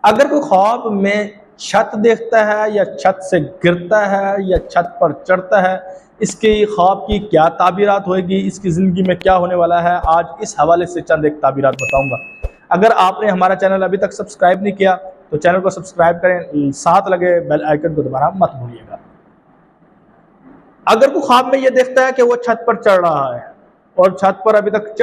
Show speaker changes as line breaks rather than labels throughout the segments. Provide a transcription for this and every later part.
अगर कोई ख्वाब में छत देखता है या छत से गिरता है या छत पर चढ़ता है, इसके ख्वाब की क्या ताबीरात होगी, इसकी ज़िंदगी में क्या होने वाला है, आज इस हवाले से चंद एक ताबीरात बताऊंगा। अगर आपने हमारा चैनल अभी तक सब्सक्राइब नहीं किया तो चैनल को सब्सक्राइब करें, साथ लगे बेल आइकन को दबाना मत भूलिएगा। अगर कोई ख्वाब में ये देखता है कि वो छत पर चढ़ रहा है और छत पर अभी तक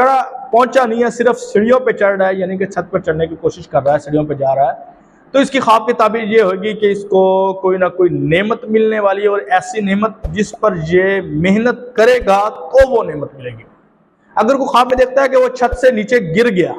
पहुंचा नहीं है, सिर्फ सीढ़ियों पे चढ़ रहा है, यानी कि छत पर चढ़ने की कोशिश कर रहा है, सीढ़ियों पे जा रहा है, तो इसकी ख्वाब की ताबीर ये होगी कि इसको कोई ना कोई नेमत मिलने वाली है, और ऐसी नेमत जिस पर ये मेहनत करेगा तो वो नेमत मिलेगी। अगर कोई ख्वाब में देखता है कि वो छत से नीचे गिर गया,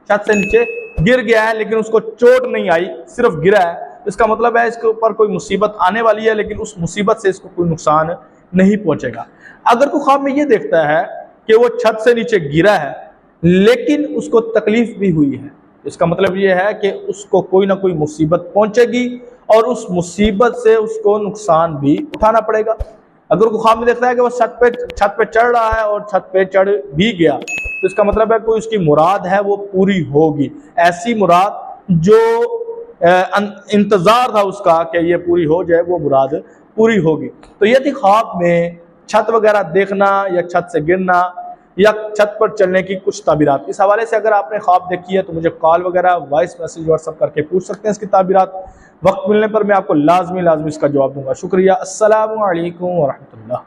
छत से नीचे गिर गया है लेकिन उसको चोट नहीं आई, सिर्फ गिरा है, तो इसका मतलब है इसके ऊपर कोई मुसीबत आने वाली है, लेकिन उस मुसीबत से इसको कोई नुकसान नहीं पहुंचेगा। अगर कोई ख्वाब में ये देखता है कि वो छत से नीचे गिरा है लेकिन उसको तकलीफ भी हुई है, इसका मतलब ये है कि उसको कोई ना कोई मुसीबत पहुंचेगी और उस मुसीबत से उसको नुकसान भी उठाना पड़ेगा। अगर कोई ख्वाब में देखता है कि वो छत पे चढ़ रहा है और छत पे चढ़ भी गया, तो इसका मतलब है कोई उसकी मुराद है वो पूरी होगी, ऐसी मुराद जो इंतजार था उसका कि ये पूरी हो जाए, वो मुराद पूरी होगी। तो ये थी ख्वाब में छत वगैरह देखना या छत से गिरना या छत पर चलने की कुछ ताबीरात। इस हवाले से अगर आपने ख्वाब देखी है तो मुझे कॉल वगैरह, वॉइस मैसेज, व्हाट्सअप करके पूछ सकते हैं इसकी ताबीरात। वक्त मिलने पर मैं आपको लाजमी इसका जवाब दूंगा। शुक्रिया। अस्सलामु अलैकुम वरहमतुल्लाह।